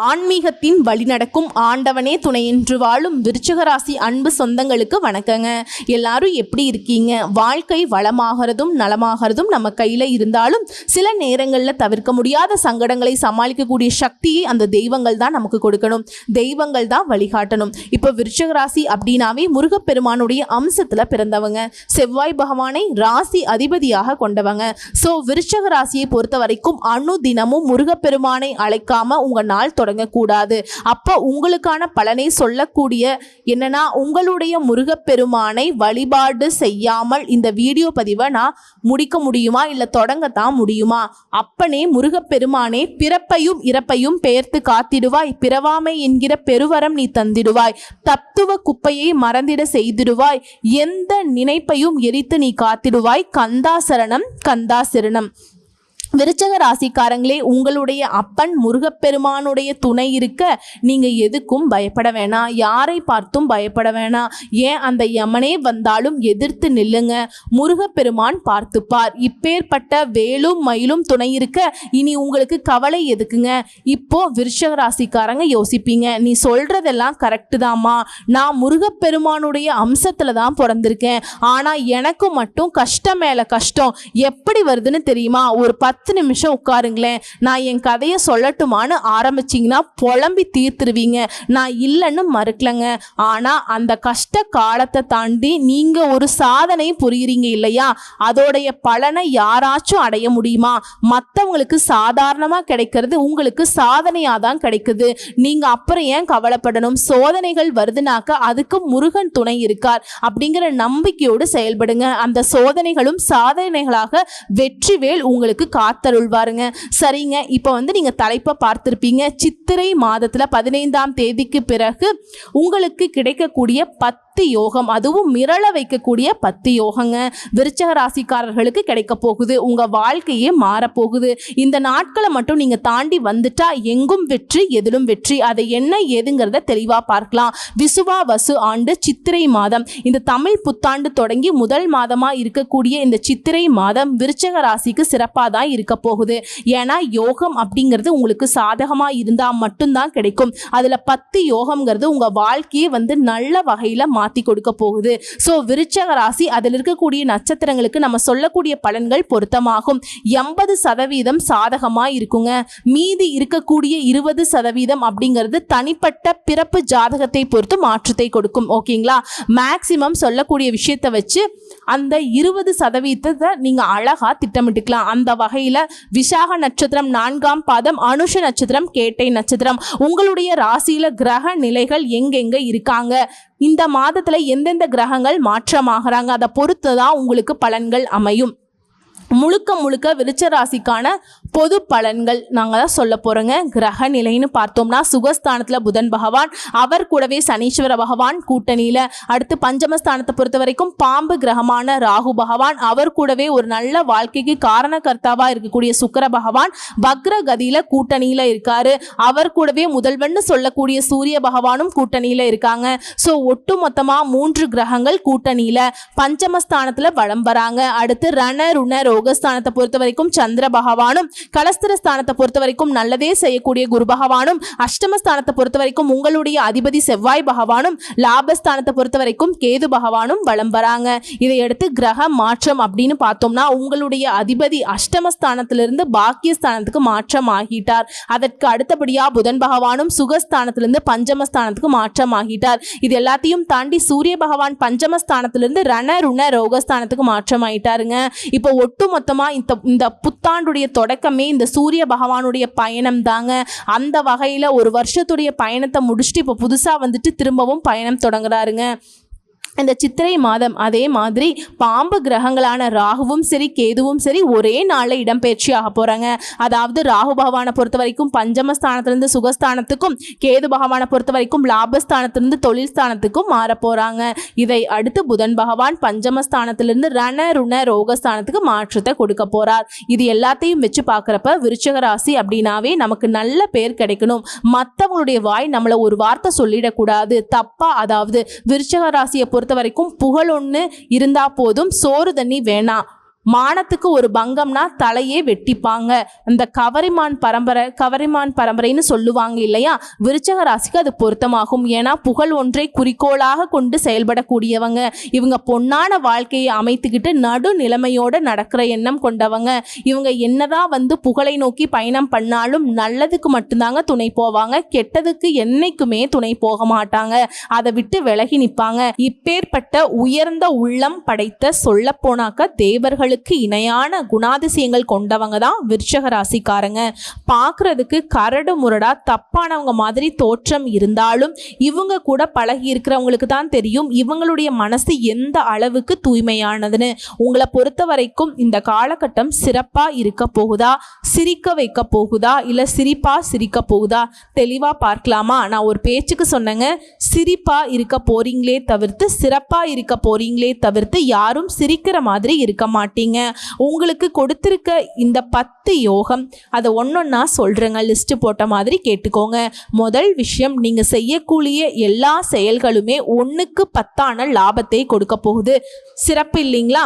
ஆன்மீகத்தின் வழிநடக்கும் ஆண்டவனே துணையென்று வாழும் விருச்சிக ராசி அன்பு சொந்தங்களுக்கு வணக்கங்க. எல்லாரும் எப்படி இருக்கீங்க? வாழ்க்கை வளமாகிறதும் நலமாகிறதும் நம்ம கையில் இருந்தாலும் சில நேரங்களில் தவிர்க்க முடியாத சங்கடங்களை சமாளிக்கக்கூடிய சக்தியை அந்த தெய்வங்கள் தான் நமக்கு கொடுக்கணும். தெய்வங்கள் தான் வழிகாட்டணும். இப்போ விருச்சிக ராசி அப்படின்னாவே முருகப்பெருமானுடைய அம்சத்தில் பிறந்தவங்க, செவ்வாய் பகவானை ராசி அதிபதியாக கொண்டவங்க. ஸோ விருச்சிக ராசியை பொறுத்த வரைக்கும் தினமும் முருகப்பெருமானை அழைக்காம உங்கள் நாள் கூடாது. அப்போ உங்களுக்கான பலனை சொல்லக்கூடிய என்னன்னா, உங்களுடைய முருகப்பெருமானை வழிபாடு செய்யாமல் இந்த வீடியோ பதிவை நான் முடிக்க முடியுமா, இல்ல தொடங்கத்தான் முடியுமா? அப்பனே முருகப்பெருமானே, பிறப்பையும் இறப்பையும் பெயர்த்து காத்திடுவாய், பிறவாமை என்கிற பெருவரம் நீ தந்திடுவாய், தத்துவ குப்பையை மறந்திட செய்திடுவாய், எந்த நினைப்பையும் எரித்து நீ காத்திடுவாய், கந்தா சரணம் கந்தா சரணம். விருச்சிக ராசிக்காரங்களே, உங்களுடைய அப்பன் முருகப்பெருமானுடைய துணை இருக்க நீங்க எதுக்கும் பயப்பட வேணாம், யாரை பார்த்தும் பயப்பட வேணாம். ஏன் அந்த யமனே வந்தாலும் எதிர்த்து நில்லுங்க, முருகப்பெருமான் பார்த்துப்பார். இப்பேற்பட்ட வேலும் மயிலும் துணை இருக்க இனி உங்களுக்கு கவலை எதுக்குங்க? இப்போ விருச்சிக ராசிக்காரங்க யோசிப்பீங்க, நீ சொல்றதெல்லாம் கரெக்டு தாம்மா, நான் முருகப்பெருமானுடைய அம்சத்துல தான் பிறந்திருக்கேன், ஆனா எனக்கு மட்டும் கஷ்டம் மேல கஷ்டம் எப்படி வருதுன்னு தெரியுமா? ஒரு 10 நிமிஷம் உட்காருங்களேன், நான் என் கதையை சொல்லட்டுமான்னு ஆரம்பிச்சிங்கன்னா புலம்பி தீர்த்துருவீங்க. நான் இல்லைன்னு மறுக்கலங்க, ஆனால் அந்த கஷ்ட காலத்தை தாண்டி நீங்கள் ஒரு சாதனை புரியுறீங்க இல்லையா? அதோடைய பலனை யாராச்சும் அடைய முடியுமா? மற்றவங்களுக்கு சாதாரணமாக கிடைக்கிறது உங்களுக்கு சாதனையாக தான் கிடைக்குது. நீங்கள் அப்புறம் ஏன் கவலைப்படணும்? சோதனைகள் வருதுனாக்க அதுக்கு முருகன் துணை இருக்கார் அப்படிங்கிற நம்பிக்கையோடு செயல்படுங்க. அந்த சோதனைகளும் சாதனைகளாக வெற்றிவேல் உங்களுக்கு காத்தருள்வாருங்க. சரிங்க, இப்போ நீங்க தலைப்பை பார்த்திருப்பீங்க. சித்திரை மாதத்துல 15ஆம் தேதிக்கு பிறகு உங்களுக்கு கிடைக்கக்கூடிய 10 யோகம், அதுவும் மிரள வைக்கக்கூடிய 10 யோகங்க விருச்சிக ராசிக்காரர்களுக்கு கிடைக்க போகுது. உங்க வாழ்க்கையே மாறப்போகுது. இந்த நாட்களை மட்டும் நீங்க தாண்டி வந்துட்டா எங்கும் வெற்றி, எதிலும் வெற்றி. அதை என்ன ஏதுங்கிறத தெளிவா பார்க்கலாம். விசுவாவசு ஆண்டு சித்திரை மாதம், இந்த தமிழ் புத்தாண்டு தொடங்கி முதல் மாதமா இருக்கக்கூடிய இந்த சித்திரை மாதம் விருச்சிக ராசிக்கு சிறப்பா தான் இருக்க போகுது. ஏன்னா யோகம் அப்படிங்கிறது உங்களுக்கு சாதகமா இருந்தா மட்டும்தான் கிடைக்கும். அதுல 10 யோகம்ங்கிறது உங்க வாழ்க்கையை நல்ல வகையில மாத்தி கொடுக்க போகுது. சோ விருச்சிக ராசி அதில் இருக்கக்கூடிய நட்சத்திரங்களுக்கு நம்ம சொல்லக்கூடிய பலன்கள் பொருத்தமாகும். 80% சாதகமா இருக்குங்க. மீதி இருக்கக்கூடிய 20% அப்படிங்கிறது தனிப்பட்ட பிறப்பு ஜாதகத்தை பொறுத்து மாற்றத்தை கொடுக்கும். ஓகேங்களா? மேக்சிமம் சொல்லக்கூடிய விஷயத்தை வச்சு அந்த 20% நீங்க அழகா திட்டமிட்டுக்கலாம். அந்த வகையில விசாக நட்சத்திரம் 4ஆம் பாதம், அனுஷ நட்சத்திரம், கேட்டை நட்சத்திரம், உங்களுடைய ராசியில கிரக நிலைகள் எங்கெங்க இருக்காங்க, இந்த மாதத்துல எந்தெந்த கிரகங்கள் மாற்றமாகறாங்க, அதை பொறுத்து தான் உங்களுக்கு பலன்கள் அமையும். முழுக்க முழுக்க விருச்சிக ராசிக்கான பொது பலன்கள் நாங்கள் தான் சொல்ல போகிறோங்க. கிரக நிலைன்னு பார்த்தோம்னா சுகஸ்தானத்தில் புதன் பகவான், அவர் கூடவே சனீஸ்வர பகவான் கூட்டணியில். அடுத்து பஞ்சமஸ்தானத்தை பொறுத்த வரைக்கும் பாம்பு கிரகமான ராகு பகவான், அவர் கூடவே ஒரு நல்ல வாழ்க்கைக்கு காரணகர்த்தாவாக இருக்கக்கூடிய சுக்கிர பகவான் வக்ர கதியில் கூட்டணியில் இருக்காரு. அவர் கூடவே முதல்வன்னு சொல்லக்கூடிய சூரிய பகவானும் கூட்டணியில் இருக்காங்க. ஸோ ஒட்டு மொத்தமாக 3 கிரகங்கள் கூட்டணியில் பஞ்சமஸ்தானத்தில் வலம் வராங்க. அடுத்து ரண ருண ரோகஸ்தானத்தை பொறுத்த வரைக்கும் சந்திர பகவானும், கலஸ்திரஸ்தானத்தை பொறுத்த வரைக்கும் நல்லதே செய்யக்கூடிய குரு பகவானும், அஷ்டமஸ்தானத்தை பொறுத்த வரைக்கும் உங்களுடைய அதிபதி செவ்வாய் பகவானும், லாபஸ்தானத்தை பொறுத்த வரைக்கும் கேது பகவானும் வலம் வராங்க. இதையடுத்து கிரக மாற்றம் அப்படின்னு பார்த்தோம்னா உங்களுடைய அதிபதி அஷ்டமஸ்தானத்திலிருந்து பாக்கியஸ்தானத்துக்கு மாற்றம் ஆகிட்டார். அதற்கு அடுத்தபடியா புதன் பகவானும் சுகஸ்தானத்திலிருந்து பஞ்சமஸ்தானத்துக்கு மாற்றம் ஆகிட்டார். இது எல்லாத்தையும் தாண்டி சூரிய பகவான் பஞ்சமஸ்தானத்திலிருந்து ரண ருண ரோகஸ்தானத்துக்கு மாற்றம் ஆகிட்டாருங்க. இப்போ ஒட்டு மொத்தமா இந்த புத்தாண்டுடைய தொடக்கமே இந்த சூரிய பகவானுடைய பயணம் தாங்க. அந்த வகையில ஒரு வருஷத்துடைய பயணத்தை முடிச்சுட்டு இப்போ புதுசா திரும்பவும் பயணம் தொடங்குறாருங்க. இந்த சித்திரை மாதம் அதே மாதிரி பாம்பு கிரகங்களான ராகுவும் சரி கேதுவும் சரி ஒரே நாளில் இடம்பெயர்ச்சி ஆக போகிறாங்க. அதாவது ராகு பகவானை பொறுத்த வரைக்கும் பஞ்சமஸ்தானத்திலிருந்து சுகஸ்தானத்துக்கும், கேது பகவானை பொறுத்த வரைக்கும் லாபஸ்தானத்திலிருந்து தொழில் ஸ்தானத்துக்கும் மாற போகிறாங்க. இதை அடுத்து புதன் பகவான் பஞ்சமஸ்தானத்திலிருந்து ரண ருண ரோகஸ்தானத்துக்கு மாற்றத்தை கொடுக்க போகிறார். இது எல்லாத்தையும் வச்சு பார்க்குறப்ப விருச்சிக ராசி அப்படின்னாவே நமக்கு நல்ல பேர் கிடைக்கணும். மற்றவங்களுடைய வாய் நம்மளை ஒரு வார்த்தை சொல்லிடக்கூடாது தப்பா. அதாவது விருச்சிக ராசியை பொறுத்த வரைக்கும் புகழ் ஒன்று இருந்தால் போதும், சோறு தண்ணி வேணாம். மானத்துக்கு ஒரு பங்கம்னா தலையே வெட்டிப்பாங்க. இந்த கவரிமான் பரம்பரைன்னு சொல்லுவாங்க இல்லையா, விருச்சக ராசிக்கு அது பொருத்தமாகும். ஏன்னா புகழ் ஒன்றை குறிக்கோளாக கொண்டு செயல்படக்கூடியவங்க இவங்க. பொன்னான வாழ்க்கையை அமைத்துக்கிட்டு நடு நிலைமையோட நடக்கிற எண்ணம் கொண்டவங்க இவங்க. என்னதான் புகழை நோக்கி பயணம் பண்ணாலும் நல்லதுக்கு மட்டும்தாங்க துணை போவாங்க, கெட்டதுக்கு என்னைக்குமே துணை போக மாட்டாங்க. அதை விட்டு விலகி நிற்பாங்க. இப்பேற்பட்ட உயர்ந்த உள்ளம் படைத்த சொல்ல போனாக்க தேவர்கள் இணையான குணாதிசயங்கள் கொண்டவங்க தான் விருச்சக ராசிக்காரங்க. பார்க்கறதுக்கு கரடு முரடா தப்பானவங்க மாதிரி தோற்றம் இருந்தாலும் இவங்க கூட பழகி இருக்கிறவங்களுக்கு தான் தெரியும் இவங்களுடைய மனசு எந்த அளவுக்கு தூய்மையானதுன்னு. உங்களை பொறுத்த வரைக்கும் இந்த காலகட்டம் சிறப்பா இருக்க போகுதா, சிரிக்க வைக்க போகுதா, இல்ல சிரிப்பா சிரிக்க போகுதா? தெளிவா பார்க்கலாமா? நான் ஒரு பேச்சுக்கு சொன்னேங்க, சிரிப்பா இருக்க போறீங்களே தவிர்த்து சிறப்பா இருக்க போறீங்களே தவிர்த்து யாரும் சிரிக்கிற மாதிரி இருக்க மாட்டீங்க. உங்களுக்கு கொடுத்திருக்க இந்த 10 யோகம் அதை ஒன்னொன்னா சொல்றேங்க, லிஸ்ட் போட்ட மாதிரி கேட்டுக்கோங்க. முதல் விஷயம், நீங்க செய்யக்கூடிய எல்லா செயல்களுமே 1க்கு 10 லாபத்தை கொடுக்க போகுது. சிறப்பு இல்லைங்களா?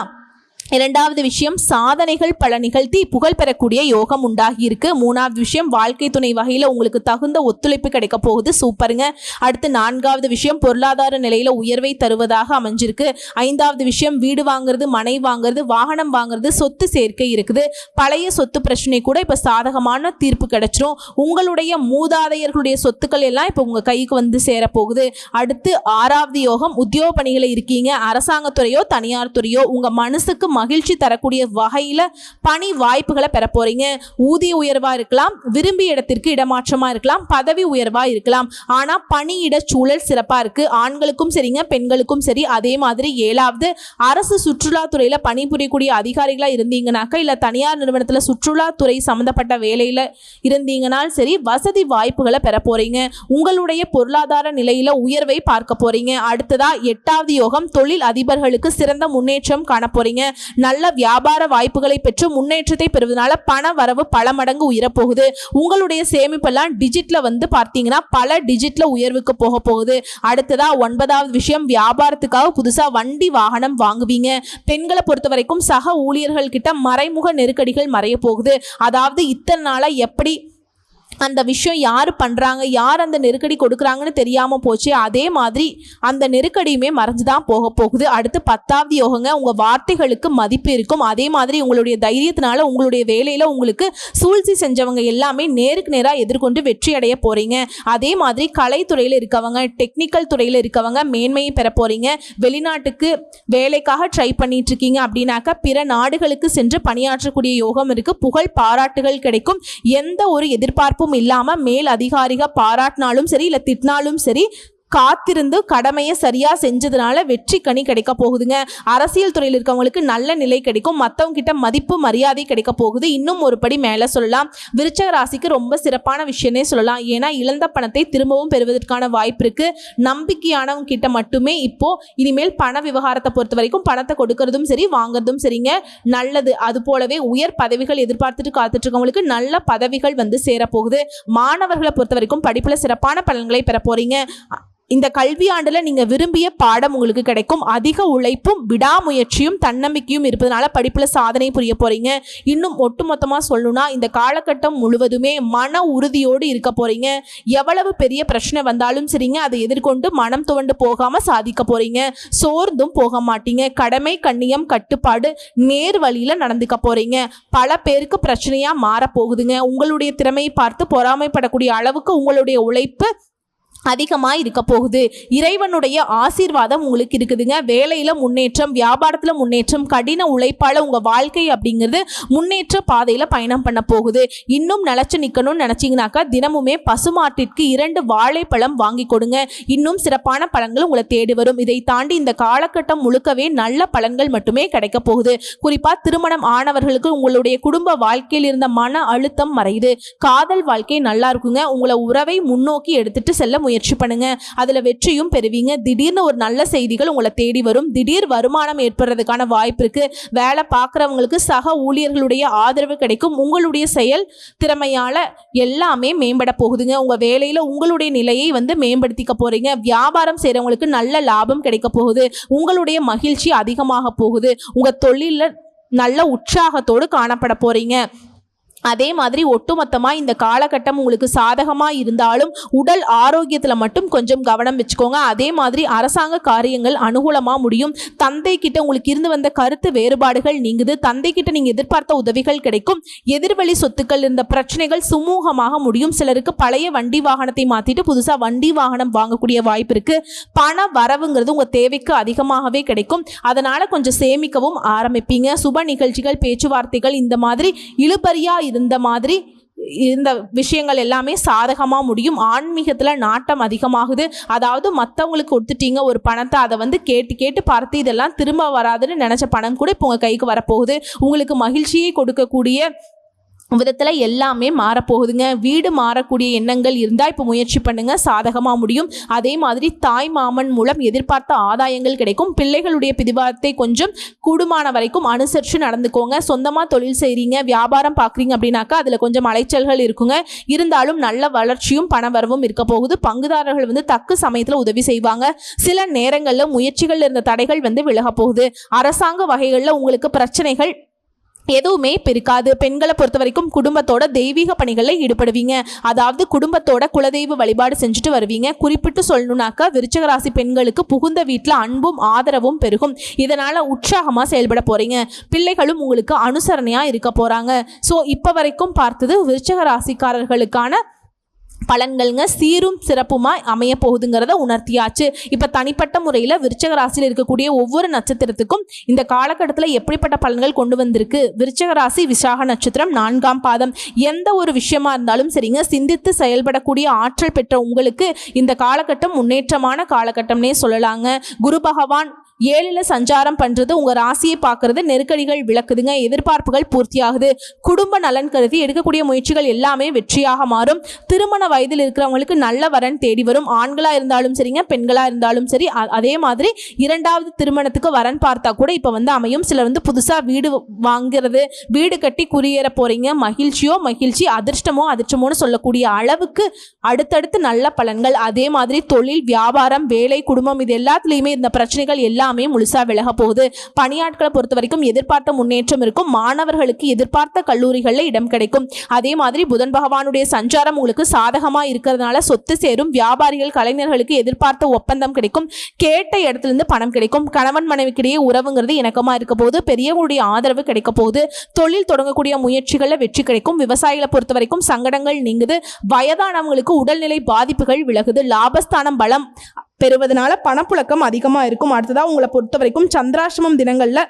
இரண்டாவது விஷயம், சாதனைகள் பல நிகழ்த்தி புகழ் பெறக்கூடிய யோகம் உண்டாகி இருக்கு. மூணாவது விஷயம், வாழ்க்கை துணை வகையில் உங்களுக்கு தகுந்த ஒத்துழைப்பு கிடைக்க போகுது. சூப்பருங்க. அடுத்து நான்காவது விஷயம், பொருளாதார நிலையில உயர்வை தருவதாக அமைஞ்சிருக்கு. ஐந்தாவது விஷயம், வீடு வாங்குறது, மனை வாங்குறது, வாகனம் வாங்குறது, சொத்து சேர்க்கை இருக்குது. பழைய சொத்து பிரச்சனை கூட இப்ப சாதகமான தீர்ப்பு கிடைச்சிரும். உங்களுடைய மூதாதையர்களுடைய சொத்துக்கள் எல்லாம் இப்ப உங்க கைக்கு சேர போகுது. அடுத்து ஆறாவது யோகம், உத்தியோக பணிகளை இருக்கீங்க, அரசாங்கத்துறையோ தனியார் துறையோ, உங்க மனசுக்கு மகிழ்ச்சி தரக்கூடிய வகையில பணி வாய்ப்புகளை பெற போறீங்க. ஊதிய உயர்வா இருக்கலாம், விரும்பிய இடத்திற்கு இடமாற்றமா இருக்கலாம், பதவி உயர்வா இருக்கலாம். ஆனா பணியிட சூழல் சிறப்பா இருக்கு. ஆண்களுக்கும் சரிங்க, பெண்களுக்கும் சரி. அதே மாதிரி ஏழாவது, அரசு சுற்றுலாத்துறையில பணிபுரியக்கூடிய அதிகாரிகளா இருந்தீங்கன்னாக்கா, இல்ல தனியார் நிறுவனத்துல சுற்றுலாத்துறை சம்பந்தப்பட்ட வேலையில இருந்தீங்கனால் சரி, வசதி வாய்ப்புகளை பெற போறீங்க. உங்களுடைய பொருளாதார நிலையில உயர்வை பார்க்க போறீங்க. அடுத்ததா எட்டாவது யோகம், தொழில் அதிபர்களுக்கு சிறந்த முன்னேற்றம் காண போறீங்க. நல்ல வியாபார வாய்ப்புகளை பெற்று முன்னேற்றத்தை பெறுவதனால பண வரவு பல மடங்கு உயரப்போகுது. உங்களுடைய சேமிப்பெல்லாம் டிஜிட்ல பார்த்தீங்கன்னா பல டிஜிட்ல உயர்வுக்கு போக போகுது. அடுத்ததா 9வது விஷயம், வியாபாரத்துக்காக புதுசா வண்டி வாகனம் வாங்குவீங்க. பெண்களை பொறுத்த வரைக்கும் சக ஊழியர்கள் கிட்ட மறைமுக நெருக்கடிகள் மறைய போகுது. அதாவது இத்தனை நாளா எப்படி அந்த விஷயம் யார் பண்ணுறாங்க, யார் அந்த நெருக்கடி கொடுக்குறாங்கன்னு தெரியாமல் போச்சு, அதே மாதிரி அந்த நெருக்கடியுமே மறைஞ்சுதான் போக போகுது. அடுத்து 10வது யோகங்க, உங்கள் வார்த்தைகளுக்கு மதிப்பு இருக்கும். அதே மாதிரி உங்களுடைய தைரியத்தினால உங்களுடைய வேலையில் உங்களுக்கு சூழ்ச்சி செஞ்சவங்க எல்லாமே நேருக்கு நேராக எதிர்கொண்டு வெற்றி அடைய போகிறீங்க. அதே மாதிரி கலைத்துறையில் இருக்கவங்க, டெக்னிக்கல் துறையில் இருக்கவங்க மேன்மையை பெற போகிறீங்க. வெளிநாட்டுக்கு வேலைக்காக ட்ரை பண்ணிட்டு இருக்கீங்க அப்படின்னாக்கா பிற நாடுகளுக்கு சென்று பணியாற்றக்கூடிய யோகம் இருக்குது. புகழ் பாராட்டுகள் கிடைக்கும். எந்த ஒரு எதிர்பார்ப்பு இல்லாம மேல் அதிகாரிக பாராட்டினாலும் சரி, இல்ல திட்டினாலும் சரி, காத்திருந்து கடமையை சரியா செஞ்சதுனால வெற்றி கனி கிடைக்க போகுதுங்க. அரசியல் துறையில் இருக்கவங்களுக்கு நல்ல நிலை கிடைக்கும். மற்றவங்க கிட்ட மதிப்பு மரியாதை கிடைக்க போகுது. இன்னும் ஒரு படி மேல சொல்லலாம், விருச்சக ராசிக்கு ரொம்ப சிறப்பான விஷயமே சொல்லலாம். ஏன்னா இழந்த பணத்தை திரும்பவும் பெறுவதற்கான வாய்ப்பு இருக்கு. நம்பிக்கையானவங்க கிட்ட மட்டுமே இப்போ இனிமேல் பண விவகாரத்தை பொறுத்த வரைக்கும் பணத்தை கொடுக்கறதும் சரி, வாங்குறதும் சரிங்க, நல்லது. அது போலவே உயர் பதவிகள் எதிர்பார்த்துட்டு காத்துட்டு இருக்கவங்களுக்கு நல்ல பதவிகள் சேர போகுது. மாணவர்களை பொறுத்த வரைக்கும் படிப்புல சிறப்பான பலன்களை பெற போறீங்க. இந்த கல்வி ஆண்டுல நீங்க விரும்பிய பாடம் உங்களுக்கு கிடைக்கும். அதிக உழைப்பும் விடாமுயற்சியும் தன்னம்பிக்கையும் இருப்பதனால படிப்புல சாதனை புரிய போறீங்க. இன்னும் ஒட்டுமொத்தமா சொல்லணும்னா இந்த காலகட்டம் முழுவதுமே மன உறுதியோடு இருக்க போறீங்க. எவ்வளவு பெரிய பிரச்சனை வந்தாலும் சரிங்க, அதை எதிர்கொண்டு மனம் துவண்டு போகாம சாதிக்க போறீங்க. சோர்ந்தும் போக மாட்டீங்க. கடமை, கண்ணியம், கட்டுப்பாடு, நேர் வழியில நடந்துக்க போறீங்க. பல பேருக்கு பிரச்சனையா மாற போகுதுங்க. உங்களுடைய திறமையை பார்த்து பொறாமைப்படக்கூடிய அளவுக்கு உங்களுடைய உழைப்பு அதிகமாக இருக்க போகுது. இறைவனுடைய ஆசீர்வாதம் உங்களுக்கு இருக்குதுங்க. வேலையில் முன்னேற்றம், வியாபாரத்தில் முன்னேற்றம், கடின உழைப்பால் உங்கள் வாழ்க்கை அப்படிங்கிறது முன்னேற்ற பாதையில் பயணம் பண்ண போகுது. இன்னும் நிலச்சி நிற்கணும்னு நினச்சிங்கனாக்கா தினமுமே பசுமாட்டிற்கு 2 வாழைப்பழம் வாங்கி கொடுங்க. இன்னும் சிறப்பான பலன்கள் உங்களை தேடி வரும். இதை தாண்டி இந்த காலகட்டம் முழுக்கவே நல்ல பலன்கள் மட்டுமே கிடைக்க போகுது. குறிப்பாக திருமணம் ஆனவர்களுக்கு உங்களுடைய குடும்ப வாழ்க்கையில் இருந்த மன அழுத்தம் மறையுது. காதல் வாழ்க்கை நல்லா இருக்குங்க. உங்களை உறவை முன்னோக்கி எடுத்துட்டு செல்ல முயற்சி பண்ணுங்க. அதுல வெற்றியும் பெறுவீங்க. திடீர்னு ஒரு நல்ல செய்திகள் உங்களை தேடி வரும். திடீர் வருமானம் ஏற்படுறதுக்கான வாய்ப்பு இருக்கு. வேலை பார்க்குறவங்களுக்கு சக ஊழியர்களுடைய ஆதரவு கிடைக்கும். உங்களுடைய செயல் திறமையால எல்லாமே மேம்பட போகுதுங்க. உங்க வேலையில உங்களுடைய நிலையை மேம்படுத்திக்க போறீங்க. வியாபாரம் செய்யறவங்களுக்கு நல்ல லாபம் கிடைக்க போகுது. உங்களுடைய மகிழ்ச்சி அதிகமாக போகுது. உங்க தொழில நல்ல உற்சாகத்தோடு காணப்பட போறீங்க. அதே மாதிரி ஒட்டுமொத்தமாக இந்த காலகட்டம் உங்களுக்கு சாதகமாக இருந்தாலும் உடல் ஆரோக்கியத்தில் மட்டும் கொஞ்சம் கவனம் வச்சுக்கோங்க. அதே மாதிரி அரசாங்க காரியங்கள் அனுகூலமாக முடியும். தந்தை கிட்ட உங்களுக்கு இருந்து வந்த கருத்து வேறுபாடுகள் நீங்குது. தந்தை கிட்ட நீங்கள் எதிர்பார்த்த உதவிகள் கிடைக்கும். எதிர்வழி சொத்துக்கள் இருந்த பிரச்சனைகள் சுமூகமாக முடியும். சிலருக்கு பழைய வண்டி வாகனத்தை மாற்றிட்டு புதுசாக வண்டி வாகனம் வாங்கக்கூடிய வாய்ப்பு இருக்குது. பண வரவுங்கிறது உங்கள் தேவைக்கு அதிகமாகவே கிடைக்கும். அதனால் கொஞ்சம் சேமிக்கவும் ஆரம்பிப்பீங்க. சுப நிகழ்ச்சிகள், பேச்சுவார்த்தைகள், இந்த மாதிரி இழுபறியா இந்த மாதிரி இந்த விஷயங்கள் எல்லாமே சாதகமாக முடியும். ஆன்மீகத்தில் நாட்டம் அதிகமாகுது. அதாவது மற்றவங்களுக்கு கொடுத்துட்டீங்க ஒரு பணத்தை, அதை கேட்டு பார்த்து இதெல்லாம் திரும்ப வராதுன்னு நினச்ச பணம் கூட இப்போ உங்கள் கைக்கு வரப்போகுது. உங்களுக்கு மகிழ்ச்சியை கொடுக்கக்கூடிய விதத்தில் எல்லாமே மாறப்போகுதுங்க. வீடு மாறக்கூடிய எண்ணங்கள் இருந்தால் இப்போ முயற்சி பண்ணுங்கள், சாதகமாக முடியும். அதே மாதிரி தாய் மாமன் மூலம் எதிர்பார்த்த ஆதாயங்கள் கிடைக்கும். பிள்ளைகளுடைய பிடிவாதத்தை கொஞ்சம் கூடுமான வரைக்கும் அனுசரித்து நடந்துக்கோங்க. சொந்தமாக தொழில் செய்கிறீங்க, வியாபாரம் பார்க்குறீங்க அப்படின்னாக்கா அதில் கொஞ்சம் அலைச்சல்கள் இருக்குங்க. இருந்தாலும் நல்ல வளர்ச்சியும் பண வரவும் இருக்க போகுது. பங்குதாரர்கள் தக்க சமயத்தில் உதவி செய்வாங்க. சில நேரங்களில் முயற்சிகள் இருந்த தடைகள் விலக போகுது. அரசாங்க வகைகளில் உங்களுக்கு பிரச்சனைகள் எதுவுமே பெருக்காது. பெண்களை பொறுத்த வரைக்கும் குடும்பத்தோட தெய்வீக பணிகளில் ஈடுபடுவீங்க. அதாவது குடும்பத்தோட குலதெய்வ வழிபாடு செஞ்சுட்டு வருவீங்க. குறிப்பிட்டு சொல்லணும்னாக்கா விருச்சிக ராசி பெண்களுக்கு புகுந்த வீட்டில் அன்பும் ஆதரவும் பெருகும். இதனால் உற்சாகமாக செயல்பட போகிறீங்க. பிள்ளைகளும் உங்களுக்கு அனுசரணையாக இருக்க போகிறாங்க. ஸோ இப்போ வரைக்கும் பார்த்தது விருச்சிக ராசிக்காரர்களுக்கான பலன்கள்ங்க. சீரும் சிறப்புமாய் அமைய போகுதுங்கிறத உணர்த்தியாச்சு. இப்போ தனிப்பட்ட முறையில் விருச்சிக ராசியில் இருக்கக்கூடிய ஒவ்வொரு நட்சத்திரத்துக்கும் இந்த காலகட்டத்தில் எப்படிப்பட்ட பலன்கள் கொண்டு வந்திருக்கு. விருச்சிக ராசி விசாக நட்சத்திரம் 4ஆம் பாதம். எந்த ஒரு விஷயமா இருந்தாலும் சரிங்க, சிந்தித்து செயல்படக்கூடிய ஆற்றல் பெற்ற உங்களுக்கு இந்த காலகட்டம் முன்னேற்றமான காலகட்டம்னே சொல்லலாங்க. குரு பகவான் 7ல் சஞ்சாரம் பண்ணுறது உங்கள் ராசியை பார்க்கறது நெருக்கடிகள் விளக்குதுங்க. எதிர்பார்ப்புகள் பூர்த்தியாகுது. குடும்ப நலன் கருதி எடுக்கக்கூடிய முயற்சிகள் எல்லாமே வெற்றியாக மாறும். திருமண வயதில் இருக்கிறவங்களுக்கு நல்ல வரன் தேடி வரும். ஆண்களாக இருந்தாலும் சரிங்க, பெண்களாக இருந்தாலும் சரி. அதே மாதிரி 2வது திருமணத்துக்கு வரன் பார்த்தா கூட இப்போ அமையும். சிலர் புதுசாக வீடு வாங்கிறது, வீடு கட்டி குடியேற போகிறீங்க. மகிழ்ச்சியோ மகிழ்ச்சி, அதிர்ஷ்டமோ அதிர்ஷ்டமோன்னு சொல்லக்கூடிய அளவுக்கு அடுத்தடுத்து நல்ல பலன்கள். அதே மாதிரி தொழில், வியாபாரம், வேலை, குடும்பம், இது எல்லாத்துலேயுமே இந்த பிரச்சனைகள் எல்லாமே முழுசா விலக போகுது. பணியாட்களை பொறுத்த வரைக்கும் எதிர்பார்த்த முன்னேற்றம் இருக்கும். மாணவர்களுக்கு எதிர்பார்த்த கல்லூரிகளில் இடம் கிடைக்கும். அதே மாதிரி புதன் பகவானுடைய சஞ்சாரம் உங்களுக்கு சாதகமா இருக்கிறதுனால சொத்து சேரும். வியாபாரிகள், கலைஞர்களுக்கு எதிர்பார்த்த ஒப்பந்தம் கிடைக்கும். கேட்ட இடத்துல இருந்து பணம் கிடைக்கும். கணவன் மனைவிக்கிடையே உறவுங்கிறது இணக்கமா இருக்க போது. பெரியவங்களுடைய ஆதரவு கிடைக்க போகுது. தொழில் தொடங்கக்கூடிய முயற்சிகளில் வெற்றி கிடைக்கும். விவசாயிகளை பொறுத்த வரைக்கும் சங்கடங்கள் நீங்குது. வயதானவங்களுக்கு உடல்நிலை பாதிப்புகள் விலகுது. லாபஸ்தானம் பலம் பெறுவதனால பணப்புழக்கம் அதிகமாக இருக்கும். அடுத்ததாக உங்களை பொறுத்த வரைக்கும் சந்திராஷ்டமம் தினங்களில்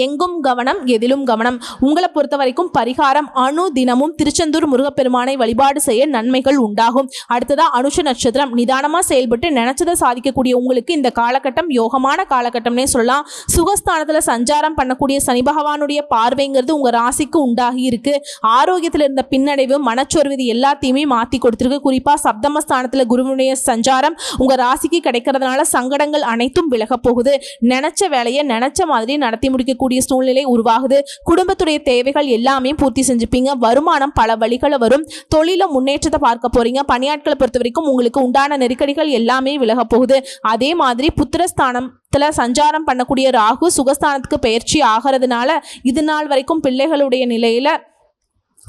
எங்கும் கவனம், எதிலும் கவனம். உங்களை பொறுத்த வரைக்கும் பரிகாரம் அணு தினமும் திருச்செந்தூர் முருகப்பெருமானை வழிபாடு செய்ய நன்மைகள் உண்டாகும். அடுத்ததா அனுஷ நட்சத்திரம். நிதானமாக செயல்பட்டு நினைச்சதை சாதிக்கக்கூடிய உங்களுக்கு இந்த காலகட்டம் யோகமான காலகட்டம்னே சொல்லலாம். சுகஸ்தானத்தில் சஞ்சாரம் பண்ணக்கூடிய சனி பகவானுடைய பார்வைங்கிறது உங்கள் ராசிக்கு உண்டாகி இருக்கு. ஆரோக்கியத்தில் இருந்த பின்னடைவு, மனச்சோர்வு, இது எல்லாத்தையுமே மாற்றி கொடுத்துருக்கு. குறிப்பாக சப்தமஸ்தானத்தில் குருவுடைய சஞ்சாரம் உங்கள் ராசிக்கு கிடைக்கிறதுனால சங்கடங்கள் அனைத்தும் விலக போகுது. நினைச்ச வேலையை நினைச்ச மாதிரி நடத்தி முடிக்க கூடிய சூழ்நிலை உருவாகுது. குடும்பத்துடைய தேவைகள் எல்லாமே பூர்த்தி செஞ்சுப்பீங்க. வருமானம் பல வழிகளை வரும். தொழில முன்னேற்றத்தை பார்க்க போறீங்க. பணியாட்களை பொறுத்த வரைக்கும் உங்களுக்கு உண்டான நெருக்கடிகள் எல்லாமே விலக போகுது. அதே மாதிரி புத்திரஸ்தானத்துல சஞ்சாரம் பண்ணக்கூடிய ராகு சுகஸ்தானத்துக்கு பயிற்சி ஆகிறதுனால இது நாள் வரைக்கும் பிள்ளைகளுடைய நிலையில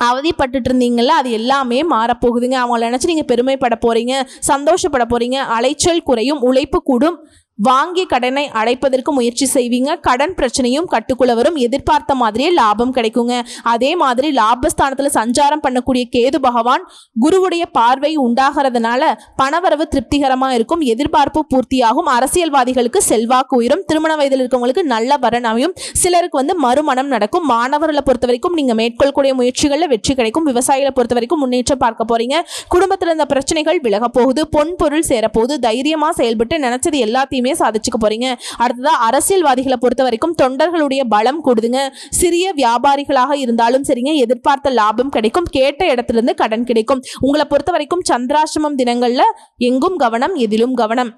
அவதிப்பட்டு இருந்தீங்கல்ல, அது எல்லாமே மாறப்போகுதுங்க. அவங்கள நினைச்சு நீங்க பெருமைப்பட போறீங்க, சந்தோஷப்பட போறீங்க. அலைச்சல் குறையும், உழைப்பு கூடும். வாங்கிய கடனை அடைப்பதற்கு முயற்சி செய்வீங்க. கடன் பிரச்சனையும் கட்டுக்குள்ள வரும். எதிர்பார்த்த மாதிரியே லாபம் கிடைக்குங்க. அதே மாதிரி லாபஸ்தானத்துல சஞ்சாரம் பண்ணக்கூடிய கேது பகவான் குருவுடைய பார்வை உண்டாகிறதுனால பணவரவு திருப்திகரமா இருக்கும். எதிர்பார்ப்பு பூர்த்தியாகும். அரசியல்வாதிகளுக்கு செல்வாக்கு உயரும். திருமண வயதில் இருக்கவங்களுக்கு நல்ல வரன் அமையும். சிலருக்கு மறுமணம் நடக்கும். மாணவர்களை பொறுத்த வரைக்கும் நீங்க மேற்கொள்ளக்கூடிய முயற்சிகளில் வெற்றி கிடைக்கும். விவசாயிகளை பொறுத்த வரைக்கும் முன்னேற்றம் பார்க்க போறீங்க. குடும்பத்தில் இருந்த பிரச்சனைகள் விலக போகுது. பொன் பொருள் சேரப்போகுது. தைரியமா செயல்பட்டு நினைச்சது எல்லாத்தையும் சாதிச்சுக்க போறீங்க. அடுத்ததா அரசியல்வாதிகளை பொறுத்த வரைக்கும் தொண்டர்களுடைய பலம் கூடுதுங்க. சிறிய வியாபாரிகளாக இருந்தாலும் சரிங்க, எதிர்பார்த்த லாபம் கிடைக்கும். கேட்ட இடத்துல இருந்து கடன் கிடைக்கும். உங்களை பொறுத்த வரைக்கும் சந்திராஷ்டமம் தினங்கள்ல எங்கும் கவனம், எதிலும் கவனம்.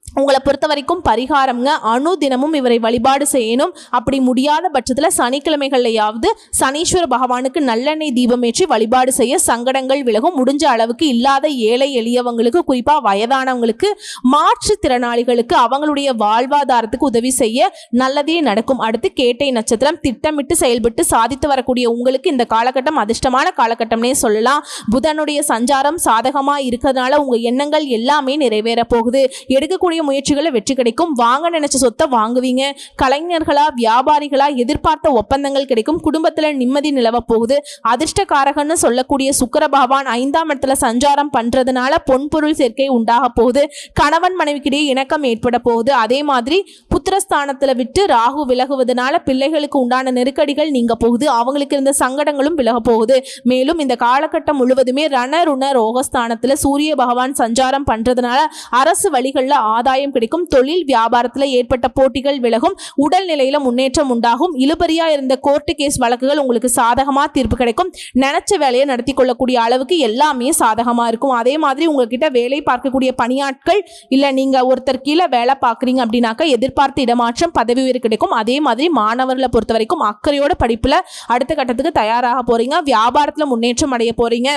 உங்களை பொறுத்த வரைக்கும் பரிகாரம்ங்க, அனுதினமும் இவரை வழிபாடு செய்யணும். அப்படி முடியாத பட்சத்தில் சனிக்கிழமைகள்லையாவது சனீஸ்வர பகவானுக்கு நல்லெண்ணெய் தீபமேற்றி வழிபாடு செய்ய சங்கடங்கள் விலகும். முடிஞ்ச அளவுக்கு இல்லாத ஏழை எளியவங்களுக்கு, குறிப்பாக வயதானவங்களுக்கு, மாற்றுத்திறனாளிகளுக்கு அவங்களுடைய வாழ்வாதாரத்துக்கு உதவி செய்ய நல்லதே நடக்கும். அடுத்து கேட்டை நட்சத்திரம். திட்டமிட்டு செயல்பட்டு சாதித்து வரக்கூடிய உங்களுக்கு இந்த காலகட்டம் அதிர்ஷ்டமான காலகட்டம்னே சொல்லலாம். புதனுடைய சஞ்சாரம் சாதகமாக இருக்கிறதுனால உங்கள் எண்ணங்கள் எல்லாமே நிறைவேற போகுது. எடுக்கக்கூடிய முயற்சிகளை வெற்றி கிடைக்கும். வாங்க நினைச்ச சொத்தை வாங்குவீங்க. கலைஞர்களா, வியாபாரிகளா, எதிர்பார்த்த ஒப்பந்தங்கள் கிடைக்கும். குடும்பத்துல நிம்மதி நிலவ போகுது. அதிர்ஷ்டக்காரகன்னு சொல்லக்கூடிய சுக்கிர பகவான் 5ஆம் இடத்துல சஞ்சாரம் பண்றதுனால பொன்பொருள் சேர்க்கை உண்டாக போகுது. கணவன் மனைவிக்கிடையே இணக்கம் ஏற்பட போகுது. அதே மாதிரி புத்திரஸ்தானத்துல விட்டு ராகு விலகுவதனால பிள்ளைகளுக்கு உண்டான நெருக்கடிகள் நீங்க போகுது. அவங்களுக்கு இருந்த சங்கடங்களும் விலக போகுது. மேலும் இந்த காலகட்டம் முழுவதுமே ரணருண ரோகஸ்தானத்துல சூரிய பகவான் சஞ்சாரம் பண்றதுனால அரசு வழிகளில் ஆதாயம் கிடைக்கும். தொழில் வியாபாரத்தில் ஏற்பட்ட போட்டிகள் விலகும். உடல் நிலையில முன்னேற்றம் உண்டாகும். இழுபறியா இருந்த கோர்ட்டு கேஸ் வழக்குகள் உங்களுக்கு சாதகமா தீர்ப்பு கிடைக்கும். நினைச்ச வேலையை நடத்தி கொள்ளக்கூடிய அளவுக்கு எல்லாமே சாதகமா இருக்கும். அதே மாதிரி உங்ககிட்ட வேலை பார்க்கக்கூடிய பணியாட்கள், இல்ல நீங்க ஒருத்தர் கீழே வேலை பார்க்குறீங்க அப்படின்னாக்கா எதிர்பார்த்த இடமாற்றம், பதவி உயர்வு கிடைக்கும். அதே மாதிரி மாணவர்களை பொறுத்த வரைக்கும் அக்கறையோட படிப்புல அடுத்த கட்டத்துக்கு தயாராக போறீங்க. வியாபாரத்துல முன்னேற்றம் அடைய போறீங்க.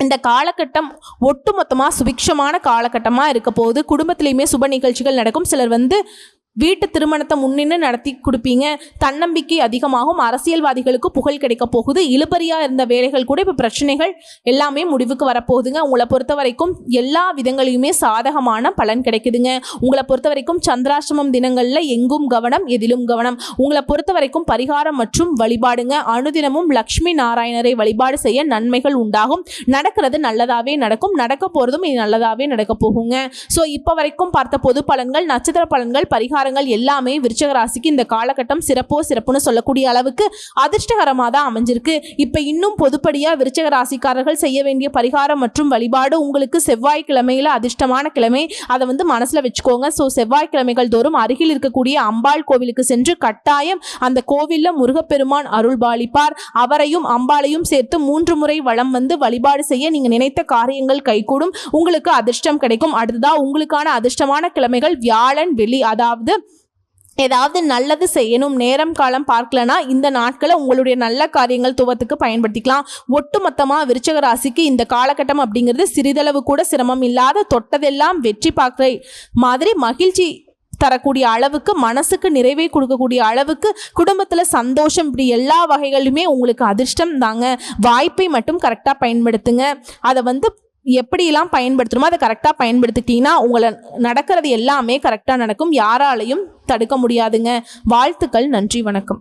இந்த காலகட்டம் ஒட்டுமொத்தமாக சுபிக்ஷமான காலகட்டமாக இருக்க போகுது. குடும்பத்திலையுமே சுப நிகழ்ச்சிகள் நடக்கும். சிலர் வீட்டு திருமணத்தை முன்னின்று நடத்தி கொடுப்பீங்க. தன்னம்பிக்கை அதிகமாகும். அரசியல்வாதிகளுக்கு புகழ் கிடைக்க போகுது. இழுபறியாக இருந்த வேலைகள் கூட இப்போ பிரச்சனைகள் எல்லாமே முடிவுக்கு வரப்போகுதுங்க. உங்களை பொறுத்த வரைக்கும் எல்லா விதங்களையுமே சாதகமான பலன் கிடைக்குதுங்க. உங்களை பொறுத்த வரைக்கும் சந்திராஷ்டமம் தினங்களில் எங்கும் கவனம், எதிலும் கவனம். உங்களை பொறுத்த வரைக்கும் பரிகாரம் மற்றும் வழிபாடுங்க. அனுதினமும் லக்ஷ்மி நாராயணரை வழிபாடு செய்ய நன்மைகள் உண்டாகும். நடக்கிறது நல்லதாகவே நடக்கும். நடக்க போகிறதும் இது நல்லதாகவே நடக்க போகுங்க. ஸோ இப்போ வரைக்கும் பார்த்த பொது பலன்கள், நட்சத்திர பலன்கள், பரிகாரம் எல்லாமே விருச்சிக ராசிக்கு இந்த காலகட்டம் சிறப்புன்னு சொல்லக்கூடிய அளவுக்கு அதிர்ஷ்டகரமாக தான் அமைஞ்சிருக்கு. இப்ப இன்னும் பொதுப்படியா விருச்சிக ராசிக்காரர்கள் செய்ய வேண்டிய பரிகாரம் மற்றும் வழிபாடு, உங்களுக்கு செவ்வாய்க்கிழமையில அதிர்ஷ்டமான கிழமை, அதை மனசுல வச்சுக்கோங்க. ஸோ செவ்வாய்க்கிழமைகள் தோறும் அருகில் இருக்கக்கூடிய அம்பாள் கோவிலுக்கு சென்று கட்டாயம் அந்த கோவில்ல முருகப்பெருமான் அருள் பாலிப்பார். அவரையும் அம்பாளையும் சேர்த்து 3 முறை வலம் வழிபாடு செய்ய நீங்க நினைத்த காரியங்கள் கைகூடும். உங்களுக்கு அதிர்ஷ்டம் கிடைக்கும். அடுத்ததா உங்களுக்கான அதிர்ஷ்டமான கிழமைகள் வியாழன், வெள்ளி. அதாவது ஏதாவது நல்லது செய்யணும், நேரம் காலம் பார்க்கலனா இந்த நாட்களை உங்களுடைய நல்ல காரியங்கள் துவத்துக்கு பயன்படுத்திக்கலாம். ஒட்டுமொத்தமாக விருச்சிக ராசிக்கு இந்த காலகட்டம் அப்படிங்கிறது சிறிதளவு கூட சிரமம் இல்லாத, தொட்டதெல்லாம் வெற்றி பார்க்குற மாதிரி மகிழ்ச்சி தரக்கூடிய அளவுக்கு, மனசுக்கு நிறைவை கொடுக்கக்கூடிய அளவுக்கு, குடும்பத்தில் சந்தோஷம், இப்படி எல்லா வகைகளுமே உங்களுக்கு அதிர்ஷ்டம் தாங்க. வாய்ப்பை மட்டும் கரெக்டாக பயன்படுத்துங்க. அதை எப்படியெல்லாம் பயன்படுத்தணுமோ அதை கரெக்டாக பயன்படுத்திக்கிட்டீங்கன்னா உங்களை நடக்கிறது எல்லாமே கரெக்டாக நடக்கும். யாராலையும் தடுக்க முடியாதுங்க. வாழ்த்துக்கள். நன்றி, வணக்கம்.